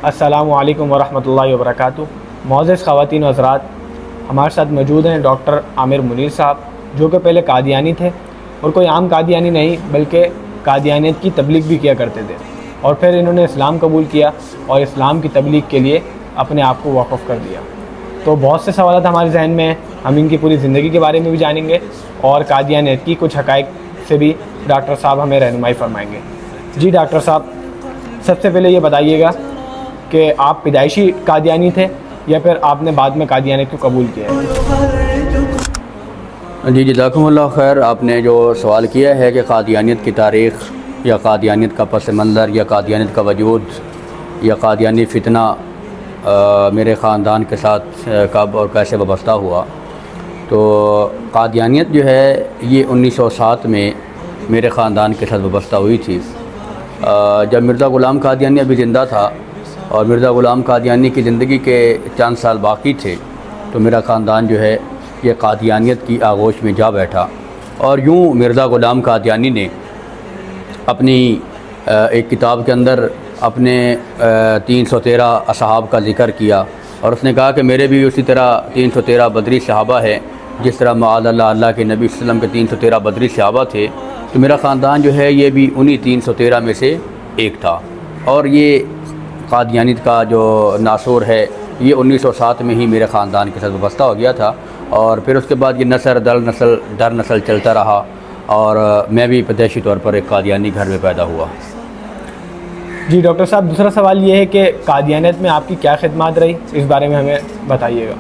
السلام علیکم ورحمۃ اللہ وبرکاتہ۔ معزز خواتین و حضرات، ہمارے ساتھ موجود ہیں ڈاکٹر عامر منیر صاحب، جو کہ پہلے قادیانی تھے، اور کوئی عام قادیانی نہیں بلکہ قادیانیت کی تبلیغ بھی کیا کرتے تھے، اور پھر انہوں نے اسلام قبول کیا اور اسلام کی تبلیغ کے لیے اپنے آپ کو وقف کر دیا۔ تو بہت سے سوالات ہمارے ذہن میں ہیں، ہم ان کی پوری زندگی کے بارے میں بھی جانیں گے اور قادیانیت کی کچھ حقائق سے بھی ڈاکٹر صاحب ہمیں رہنمائی فرمائیں گے۔ جی ڈاکٹر صاحب، سب سے پہلے یہ بتائیے گا کہ آپ پیدائشی قادیانی تھے یا پھر آپ نے بعد میں قادیانیت کو قبول کیا ہے؟ جی جزاکم اللہ خیر۔ آپ نے جو سوال کیا ہے کہ قادیانیت کی تاریخ یا قادیانیت کا پس منظر یا قادیانیت کا وجود یا قادیانی فتنہ میرے خاندان کے ساتھ کب اور کیسے وابستہ ہوا، تو قادیانیت جو ہے یہ 1907 میں میرے خاندان کے ساتھ وابستہ ہوئی تھی۔ جب مرزا غلام قادیانی ابھی زندہ تھا اور مرزا غلام قادیانی کی زندگی کے چند سال باقی تھے، تو میرا خاندان جو ہے یہ قادیانیت کی آغوش میں جا بیٹھا، اور یوں مرزا غلام قادیانی نے اپنی ایک کتاب کے اندر اپنے 313 اصحاب کا ذکر کیا، اور اس نے کہا کہ میرے بھی اسی طرح 313 بدری صحابہ ہیں، جس طرح معاذ اللہ کے نبی صلی اللہ علیہ وسلم کے 313 بدری صحابہ تھے، تو میرا خاندان جو ہے یہ بھی انہی 313 میں سے ایک تھا۔ اور یہ قادیانیت کا جو ناصور ہے یہ 1907 میں ہی میرے خاندان کے ساتھ وابستہ ہو گیا تھا، اور پھر اس کے بعد یہ نسل در نسل چلتا رہا، اور میں بھی پیدائشی طور پر ایک قادیانی گھر میں پیدا ہوا۔ جی ڈاکٹر صاحب، دوسرا سوال یہ ہے کہ قادیانیت میں آپ کی کیا خدمات رہی، اس بارے میں ہمیں بتائیے گا۔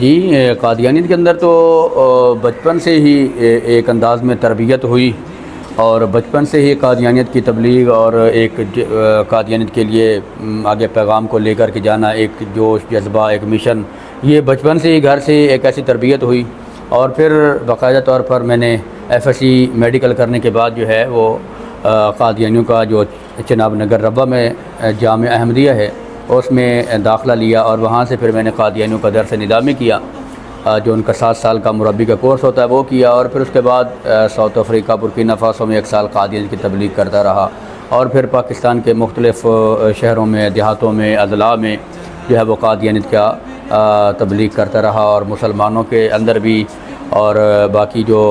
جی قادیانیت کے اندر تو بچپن سے ہی ایک انداز میں تربیت ہوئی، اور بچپن سے ہی قادیانیت کی تبلیغ اور ایک قادیانیت کے لیے آگے پیغام کو لے کر کے جانا، ایک جوش جذبہ، ایک مشن، یہ بچپن سے ہی گھر سے ایک ایسی تربیت ہوئی۔ اور پھر باقاعدہ طور پر میں نے FSC میڈیکل کرنے کے بعد جو ہے وہ قادیانیوں کا جو چناب نگر ربہ میں جامعہ احمدیہ ہے اس میں داخلہ لیا، اور وہاں سے پھر میں نے قادیانیوں کا درس نظامی کیا، جو ان کا 7 سال کا مربی کا کورس ہوتا ہے وہ کیا، اور پھر اس کے بعد ساؤتھ افریقہ برکینا فاسو میں 1 سال قادیانیت کی تبلیغ کرتا رہا، اور پھر پاکستان کے مختلف شہروں میں، دیہاتوں میں، اضلاع میں جو ہے وہ قادیانیت کا تبلیغ کرتا رہا، اور مسلمانوں کے اندر بھی، اور باقی جو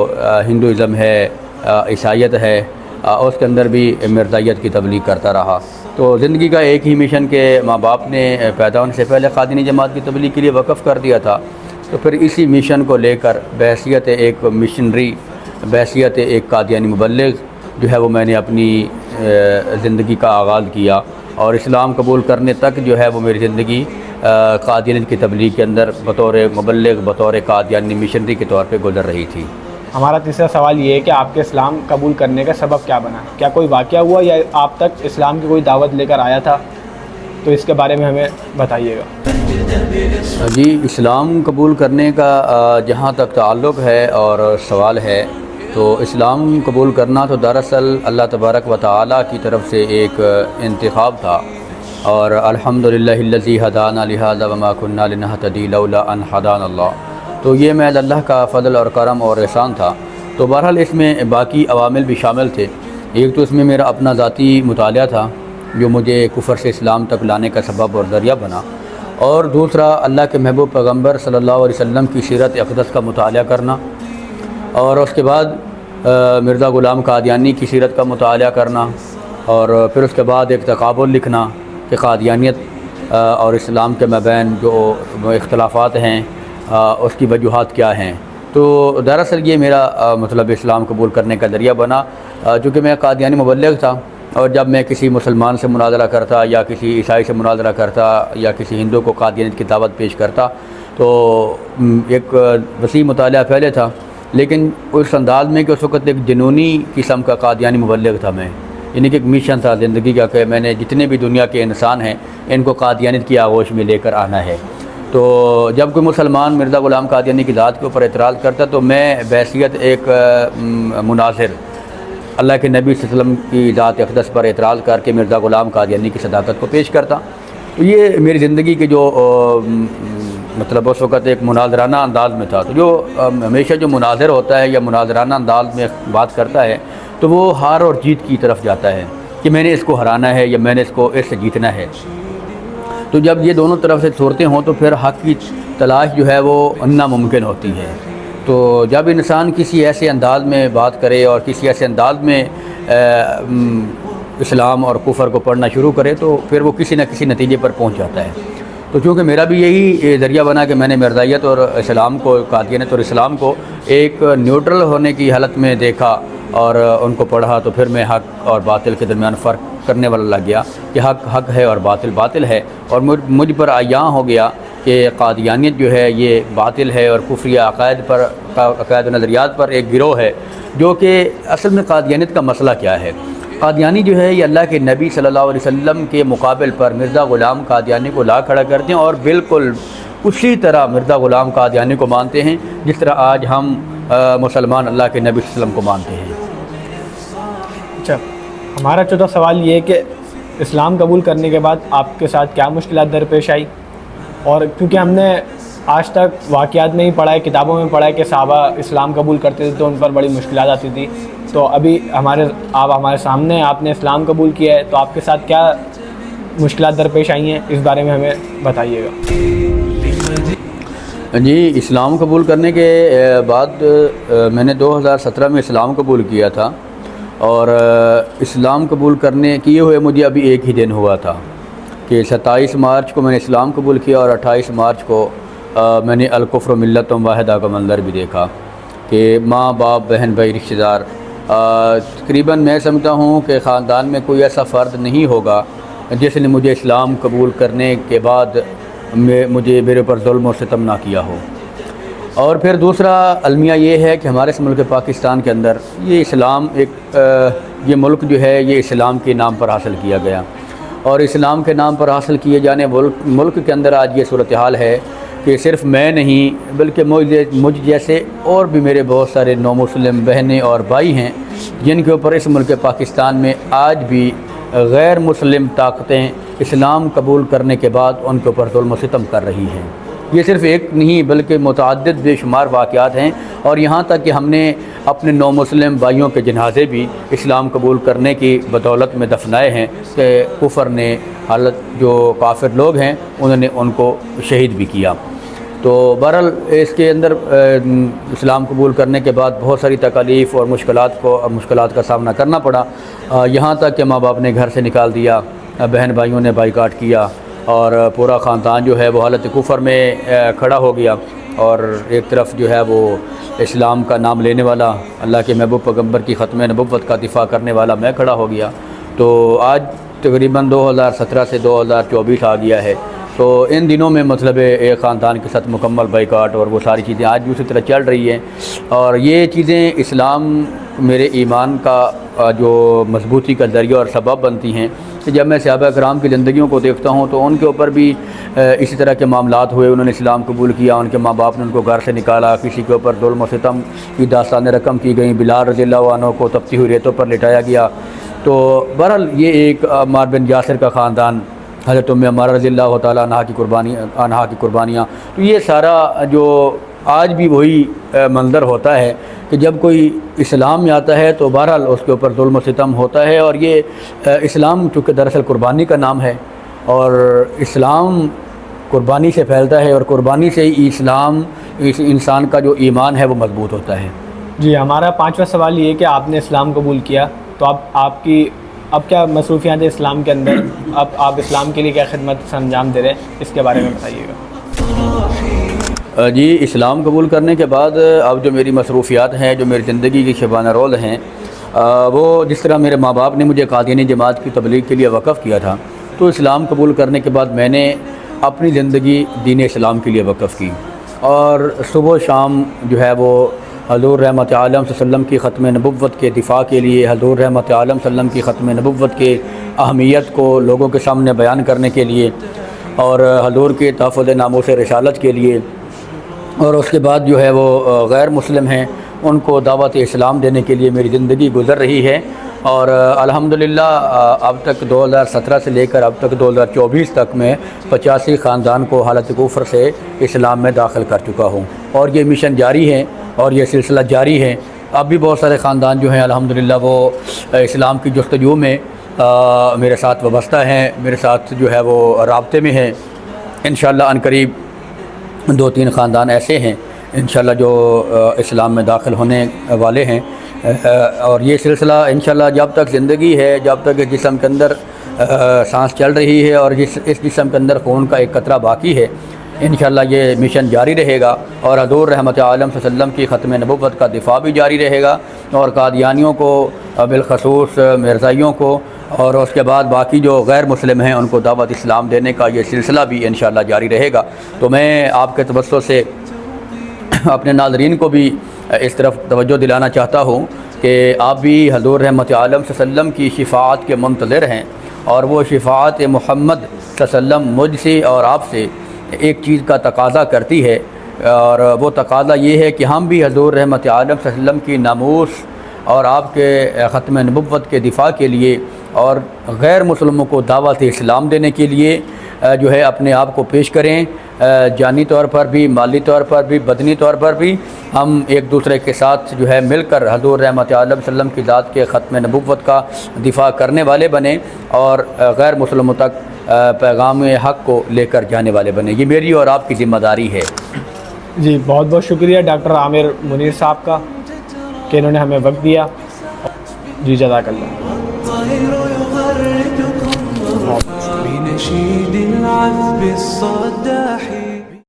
ہندوازم ہے، عیسائیت ہے، اس کے اندر بھی مرزائیت کی تبلیغ کرتا رہا۔ تو زندگی کا ایک ہی مشن کہ ماں باپ نے پیدا ہونے سے پہلے قادیانی جماعت کی تبلیغ کے لیے وقف کر دیا تھا، تو پھر اسی مشن کو لے کر بحیثیت ایک مشنری، بحیثیت ایک قادیانی مبلغ جو ہے وہ میں نے اپنی زندگی کا آغاز کیا، اور اسلام قبول کرنے تک جو ہے وہ میری زندگی قادیانیت کی تبلیغ کے اندر بطور مبلغ، بطور قادیانی مشنری کے طور پہ گزر رہی تھی۔ ہمارا تیسرا سوال یہ ہے کہ آپ کے اسلام قبول کرنے کا سبب کیا بنا؟ کیا کوئی واقعہ ہوا یا آپ تک اسلام کی کوئی دعوت لے کر آیا تھا؟ تو اس کے بارے میں ہمیں بتائیے گا۔ جی اسلام قبول کرنے کا جہاں تک تعلق ہے اور سوال ہے، تو اسلام قبول کرنا تو دراصل اللہ تبارک و تعالیٰ کی طرف سے ایک انتخاب تھا، اور الحمدللہ الذی ہدانا لہذا وما کنا لنہتدی لولا ان ہدانا اللہ، تو یہ محض اللہ کا فضل اور کرم اور احسان تھا۔ تو بہرحال اس میں باقی عوامل بھی شامل تھے، ایک تو اس میں میرا اپنا ذاتی مطالعہ تھا جو مجھے کفر سے اسلام تک لانے کا سبب اور ذریعہ بنا، اور دوسرا اللہ کے محبوب پیغمبر صلی اللہ علیہ وسلم کی سیرت اقدس کا مطالعہ کرنا، اور اس کے بعد مرزا غلام قادیانی کی سیرت کا مطالعہ کرنا، اور پھر اس کے بعد ایک تقابل لکھنا کہ قادیانیت اور اسلام کے مابین جو اختلافات ہیں اس کی وجوہات کیا ہیں۔ تو دراصل یہ میرا مطلب اسلام قبول کرنے کا ذریعہ بنا، چونکہ میں قادیانی مبلغ تھا، اور جب میں کسی مسلمان سے مناظرہ کرتا یا کسی عیسائی سے مناظرہ کرتا یا کسی ہندو کو قادیانیت کی دعوت پیش کرتا، تو ایک وسیع مطالعہ پہلے تھا، لیکن اس انداز میں کہ اس وقت ایک جنونی قسم کا قادیانی مبلغ تھا میں، یعنی کہ ایک مشن تھا زندگی کا کہ میں نے جتنے بھی دنیا کے انسان ہیں ان کو قادیانیت کی آغوش میں لے کر آنا ہے۔ تو جب کوئی مسلمان مرزا غلام قادیانی کی ذات کے اوپر اعتراض کرتا تو میں بحیثیت ایک مناظر اللہ کے نبی صلی اللہ علیہ وسلم کی ذات اقدس پر اعتراض کر کے مرزا غلام قادیانی کی صداقت کو پیش کرتا۔ تو یہ میری زندگی کے جو مطلب اس وقت ایک مناظرانہ انداز میں تھا، تو جو ہمیشہ جو مناظر ہوتا ہے یا مناظرانہ انداز میں بات کرتا ہے تو وہ ہار اور جیت کی طرف جاتا ہے، کہ میں نے اس کو ہرانا ہے یا میں نے اس سے جیتنا ہے۔ تو جب یہ دونوں طرف سے صورتیں ہوں تو پھر حق کی تلاش جو ہے وہ ناممکن ہوتی ہے۔ تو جب انسان کسی ایسے انداز میں بات کرے اور کسی ایسے انداز میں اسلام اور کفر کو پڑھنا شروع کرے تو پھر وہ کسی نہ کسی نتیجے پر پہنچ جاتا ہے۔ تو چونکہ میرا بھی یہی ذریعہ بنا کہ میں نے مرزائیت اور اسلام کو، قادیانیت اور اسلام کو ایک نیوٹرل ہونے کی حالت میں دیکھا اور ان کو پڑھا، تو پھر میں حق اور باطل کے درمیان فرق کرنے والا لگ گیا کہ حق حق ہے اور باطل باطل ہے، اور مجھ پر عیاں ہو گیا کہ قادیانیت جو ہے یہ باطل ہے اور کفری عقائد و نظریات پر ایک گروہ ہے، جو کہ اصل میں قادیانیت کا مسئلہ کیا ہے۔ قادیانی جو ہے یہ اللہ کے نبی صلی اللہ علیہ وسلم کے مقابل پر مرزا غلام قادیانی کو لا کھڑا کرتے ہیں، اور بالکل اسی طرح مرزا غلام قادیانی کو مانتے ہیں جس طرح آج ہم مسلمان اللہ کے نبی صلی اللہ علیہ وسلم کو مانتے ہیں۔ اچھا، ہمارا چوتھا سوال یہ ہے کہ اسلام قبول کرنے کے بعد آپ کے ساتھ کیا مشکلات درپیش آئی؟ اور کیونکہ ہم نے آج تک واقعات میں ہی پڑھا ہے، کتابوں میں پڑھا ہے کہ صحابہ اسلام قبول کرتے تھے تو ان پر بڑی مشکلات آتی تھی، تو ابھی آپ ہمارے سامنے آپ نے اسلام قبول کیا ہے، تو آپ کے ساتھ کیا مشکلات درپیش آئی ہیں اس بارے میں ہمیں بتائیے گا۔ جی، اسلام قبول کرنے کے بعد میں نے 2017 میں اسلام قبول کیا تھا، اور اسلام قبول کرنے کیے ہوئے مجھے ابھی ایک ہی دن ہوا تھا کہ 27 مارچ کو میں نے اسلام قبول کیا، اور 28 مارچ کو میں نے الکفر ملت واحدہ کا منظر بھی دیکھا کہ ماں باپ بہن بھائی رشتہ دار، تقریباً میں سمجھتا ہوں کہ خاندان میں کوئی ایسا فرد نہیں ہوگا جس نے مجھے اسلام قبول کرنے کے بعد میرے اوپر ظلم و ستم نہ کیا ہو۔ اور پھر دوسرا المیہ یہ ہے کہ ہمارے اس ملک پاکستان کے اندر یہ اسلام یہ ملک جو ہے یہ اسلام کے نام پر حاصل کیا گیا، اور اسلام کے نام پر حاصل کیے جانے ملک کے اندر آج یہ صورتحال ہے کہ صرف میں نہیں بلکہ مجھ جیسے اور بھی میرے بہت سارے نو مسلم بہنیں اور بھائی ہیں جن کے اوپر اس ملک پاکستان میں آج بھی غیر مسلم طاقتیں اسلام قبول کرنے کے بعد ان کے اوپر ظلم و ستم کر رہی ہیں۔ یہ صرف ایک نہیں بلکہ متعدد بے شمار واقعات ہیں، اور یہاں تک کہ ہم نے اپنے نو مسلم بھائیوں کے جنازے بھی اسلام قبول کرنے کی بدولت میں دفنائے ہیں کہ کفر نے جو کافر لوگ ہیں انہوں نے ان کو شہید بھی کیا۔ تو بہرحال اس کے اندر اسلام قبول کرنے کے بعد بہت ساری تکالیف اور مشکلات کا سامنا کرنا پڑا، یہاں تک کہ ماں باپ نے گھر سے نکال دیا، بہن بھائیوں نے بائیکاٹ کیا، اور پورا خاندان جو ہے وہ حالت کفر میں کھڑا ہو گیا، اور ایک طرف جو ہے وہ اسلام کا نام لینے والا اللہ کے محبوب پیغمبر کی ختم نبوت کا دفاع کرنے والا میں کھڑا ہو گیا۔ تو آج تقریباً 2017 سے 2024 آ گیا ہے، تو ان دنوں میں مطلب ایک خاندان کے ساتھ مکمل بائیکاٹ اور وہ ساری چیزیں آج بھی اسی طرح چل رہی ہیں، اور یہ چیزیں اسلام میرے ایمان کا جو مضبوطی کا ذریعہ اور سبب بنتی ہیں کہ جب میں صحابہ کرام کی زندگیوں کو دیکھتا ہوں تو ان کے اوپر بھی اسی طرح کے معاملات ہوئے، انہوں نے اسلام قبول کیا، ان کے ماں باپ نے ان کو گھر سے نکالا، کسی کے اوپر ظلم و ستم کی داستانیں رقم کی گئیں، بلال رضی اللہ عنہ کو تپتی ہوئی ریتوں پر لٹایا گیا۔ تو بہرحال یہ ایک عمار بن یاسر کا خاندان، حضرت ام عمارہ رضی اللہ تعالیٰ عنہا کی قربانیاں، تو یہ سارا جو آج بھی وہی منظر ہوتا ہے کہ جب کوئی اسلام میں آتا ہے تو بہرحال اس کے اوپر ظلم و ستم ہوتا ہے، اور یہ اسلام چونکہ دراصل قربانی کا نام ہے، اور اسلام قربانی سے پھیلتا ہے، اور قربانی سے ہی انسان کا جو ایمان ہے وہ مضبوط ہوتا ہے۔ جی، ہمارا پانچواں سوال یہ ہے کہ آپ نے اسلام قبول کیا تو اب کیا مصروفیات ہیں اسلام کے اندر؟ اب آپ اسلام کے لیے کیا خدمت انجام دے رہے ہیں، اس کے بارے میں بتائیے گا۔ جی، اسلام قبول کرنے کے بعد اب جو میری مصروفیات ہیں، جو میری زندگی کی شبانہ رول ہیں، وہ جس طرح میرے ماں باپ نے مجھے قادیانی جماعت کی تبلیغ کے لیے وقف کیا تھا، تو اسلام قبول کرنے کے بعد میں نے اپنی زندگی دین اسلام کے لیے وقف کی، اور صبح و شام جو ہے وہ حضور رحمت عالم صلی اللہ علیہ وسلم کی ختم نبوت کے دفاع کے لیے، حضور رحمت عالم صلی اللہ علیہ وسلم کی ختم نبوت کے اہمیت کو لوگوں کے سامنے بیان کرنے کے لیے، اور حضور کے تحفظ ناموس رسالت کے لیے، اور اس کے بعد جو ہے وہ غیر مسلم ہیں ان کو دعوت اسلام دینے کے لیے میری زندگی گزر رہی ہے، اور الحمدللہ اب تک 2017 سے لے کر اب تک 2024 تک میں 85 خاندان کو حالت کفر سے اسلام میں داخل کر چکا ہوں، اور یہ مشن جاری ہے اور یہ سلسلہ جاری ہے۔ اب بھی بہت سارے خاندان جو ہیں الحمدللہ وہ اسلام کی جستجو میں میرے ساتھ وابستہ ہیں، میرے ساتھ جو ہے وہ رابطے میں ہیں۔ انشاءاللہ عنقریب 2-3 خاندان ایسے ہیں انشاءاللہ جو اسلام میں داخل ہونے والے ہیں، اور یہ سلسلہ انشاءاللہ جب تک زندگی ہے، جب تک جسم کے اندر سانس چل رہی ہے اور اس جسم کے اندر خون کا ایک قطرہ باقی ہے، انشاءاللہ یہ مشن جاری رہے گا، اور حضور رحمت عالم صلی اللہ علیہ وسلم کی ختم نبوت کا دفاع بھی جاری رہے گا، اور قادیانیوں کو بالخصوص مرزائیوں کو اور اس کے بعد باقی جو غیر مسلم ہیں ان کو دعوت اسلام دینے کا یہ سلسلہ بھی انشاءاللہ جاری رہے گا۔ تو میں آپ کے توسط سے اپنے ناظرین کو بھی اس طرف توجہ دلانا چاہتا ہوں کہ آپ بھی حضور رحمت عالم صلی اللہ علیہ وسلم کی شفاعت کے منتظر ہیں، اور وہ شفاعت محمد صلی اللہ علیہ وسلم مجھ سے اور آپ سے ایک چیز کا تقاضا کرتی ہے، اور وہ تقاضا یہ ہے کہ ہم بھی حضور رحمت عالم صلی اللہ علیہ وسلم کی ناموس اور آپ کے ختم نبوت کے دفاع کے لیے اور غیر مسلموں کو دعوت اسلام دینے کے لیے جو ہے اپنے آپ کو پیش کریں، جانی طور پر بھی، مالی طور پر بھی، بدنی طور پر بھی۔ ہم ایک دوسرے کے ساتھ جو ہے مل کر حضور رحمت عالم صلی اللہ علیہ وسلم کی ذات کے ختم نبوت کا دفاع کرنے والے بنیں، اور غیر مسلموں تک پیغام حق کو لے کر جانے والے بنیں۔ یہ میری اور آپ کی ذمہ داری ہے۔ جی بہت بہت شکریہ ڈاکٹر عامر منیر صاحب کا کہ انہوں نے ہمیں وقت دیا۔ جی جزاک اللہ۔ بنشيد العذب الصداح